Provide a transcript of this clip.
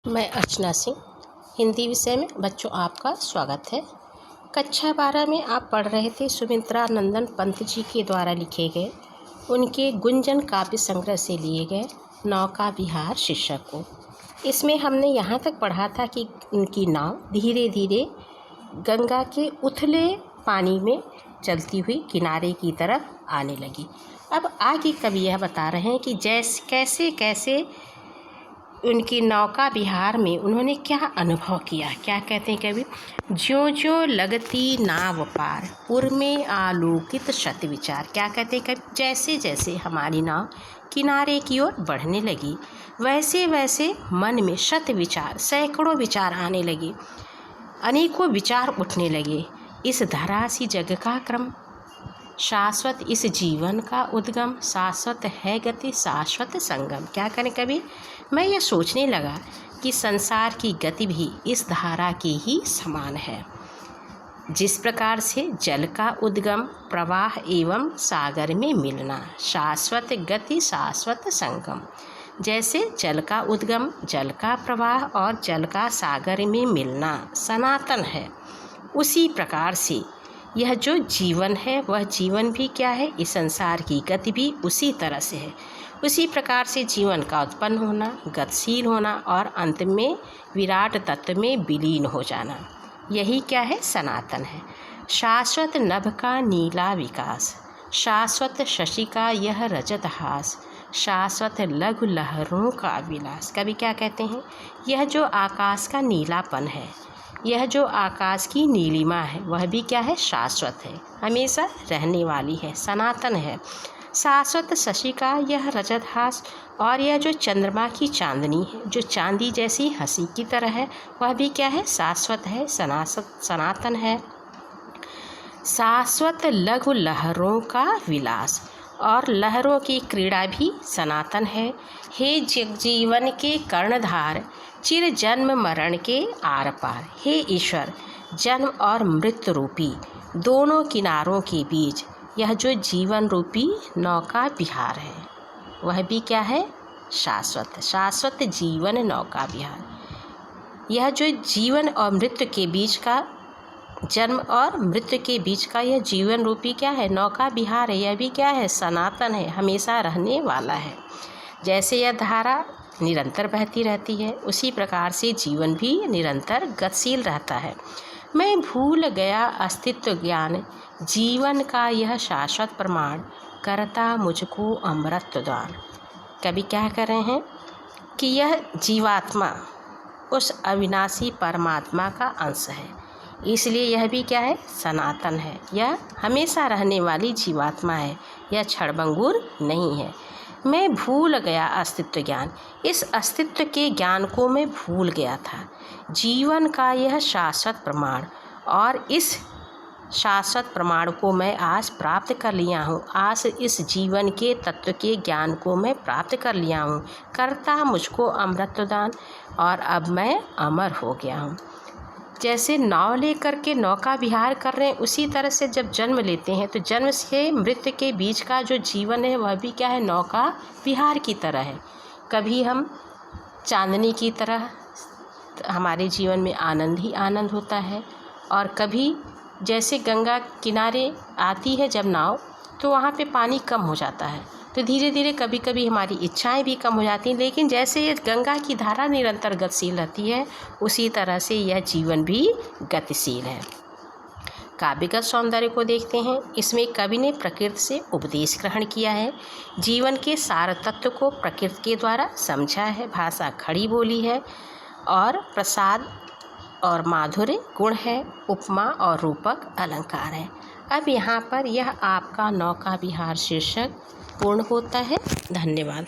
मैं अर्चना सिंह हिंदी विषय में बच्चों आपका स्वागत है। कक्षा 12 में आप पढ़ रहे थे सुमित्रा नंदन पंत जी के द्वारा लिखे गए उनके गुंजन काव्य संग्रह से लिए गए नौका विहार शीर्षक को। इसमें हमने यहाँ तक पढ़ा था कि उनकी नाव धीरे धीरे गंगा के उथले पानी में चलती हुई किनारे की तरफ आने लगी। अब आगे कवि यह बता रहे हैं कि कैसे कैसे उनकी नौका विहार में उन्होंने क्या अनुभव किया। क्या कहते हैं कवि, ज्यों ज्यों लगती नाव पार पुर में आलोकित शत विचार। क्या कहते हैं कवि, जैसे जैसे हमारी नाव किनारे की ओर बढ़ने लगी वैसे वैसे मन में शत विचार सैकड़ों विचार आने लगे, अनेकों विचार उठने लगे। इस धरा सी जग का क्रम शाश्वत, इस जीवन का उद्गम शाश्वत है गति शाश्वत संगम। क्या करें कवि, मैं यह सोचने लगा कि संसार की गति भी इस धारा की ही समान है। जिस प्रकार से जल का उद्गम प्रवाह एवं सागर में मिलना शाश्वत गति शाश्वत संगम, जैसे जल का उद्गम जल का प्रवाह और जल का सागर में मिलना सनातन है, उसी प्रकार से यह जो जीवन है वह जीवन भी क्या है, इस संसार की गति भी उसी तरह से है। उसी प्रकार से जीवन का उत्पन्न होना गतिशील होना और अंत में विराट तत्व में विलीन हो जाना, यही क्या है, सनातन है। शाश्वत नभ का नीला विकास शाश्वत शशि का यह रजत हास शाश्वत लघु लहरों का विलास। कवि क्या कहते हैं, यह जो आकाश का नीलापन है, यह जो आकाश की नीलिमा है वह भी क्या है, शाश्वत है, हमेशा रहने वाली है, सनातन है। शाश्वत शशि का यह रजत हास, और यह जो चंद्रमा की चांदनी है जो चांदी जैसी हंसी की तरह है वह भी क्या है, शाश्वत है, सनातन है। शाश्वत लघु लहरों का विलास, और लहरों की क्रीड़ा भी सनातन है। हे जीवन के कर्णधार चिर जन्म मरण के आर पार, हे ईश्वर जन्म और मृत्यु रूपी दोनों किनारों के बीच यह जो जीवन रूपी नौका विहार है वह भी क्या है, शाश्वत शाश्वत जीवन नौका विहार। यह जो जीवन और मृत्यु के बीच का जन्म और मृत्यु के बीच का यह जीवन रूपी क्या है, नौका विहार है, यह भी क्या है, सनातन है, हमेशा रहने वाला है। जैसे यह धारा निरंतर बहती रहती है उसी प्रकार से जीवन भी निरंतर गतिशील रहता है। मैं भूल गया अस्तित्व ज्ञान जीवन का यह शाश्वत प्रमाण करता मुझको अमृत दान। कभी क्या कर रहे हैं कि यह जीवात्मा उस अविनाशी परमात्मा का अंश है, इसलिए यह भी क्या है, सनातन है, यह हमेशा रहने वाली जीवात्मा है, यह क्षणभंगुर नहीं है। मैं भूल गया अस्तित्व ज्ञान, इस अस्तित्व के ज्ञान को मैं भूल गया था। जीवन का यह शाश्वत प्रमाण, और इस शाश्वत प्रमाण को मैं आज प्राप्त कर लिया हूँ, आज इस जीवन के तत्व के ज्ञान को मैं प्राप्त कर लिया हूँ। करता मुझको अमृतदान, और अब मैं अमर हो गया हूँ। जैसे नाव लेकर के नौका विहार कर रहे हैं उसी तरह से जब जन्म लेते हैं तो जन्म से मृत्यु के बीच का जो जीवन है वह भी क्या है, नौका विहार की तरह है। कभी हम चांदनी की तरह हमारे जीवन में आनंद ही आनंद होता है, और कभी जैसे गंगा किनारे आती है जब नाव तो वहाँ पे पानी कम हो जाता है, तो धीरे धीरे कभी कभी हमारी इच्छाएं भी कम हो जाती हैं, लेकिन जैसे ये गंगा की धारा निरंतर गतिशील रहती है उसी तरह से यह जीवन भी गतिशील है। काव्यगत सौंदर्य को देखते हैं। इसमें कवि ने प्रकृति से उपदेश ग्रहण किया है, जीवन के सार तत्व को प्रकृति के द्वारा समझा है, भाषा खड़ी बोली है, और प्रसाद और माधुर्य गुण है, उपमा और रूपक अलंकार है। अब यहाँ पर यह आपका नौका विहार शीर्षक पूर्ण होता है। धन्यवाद।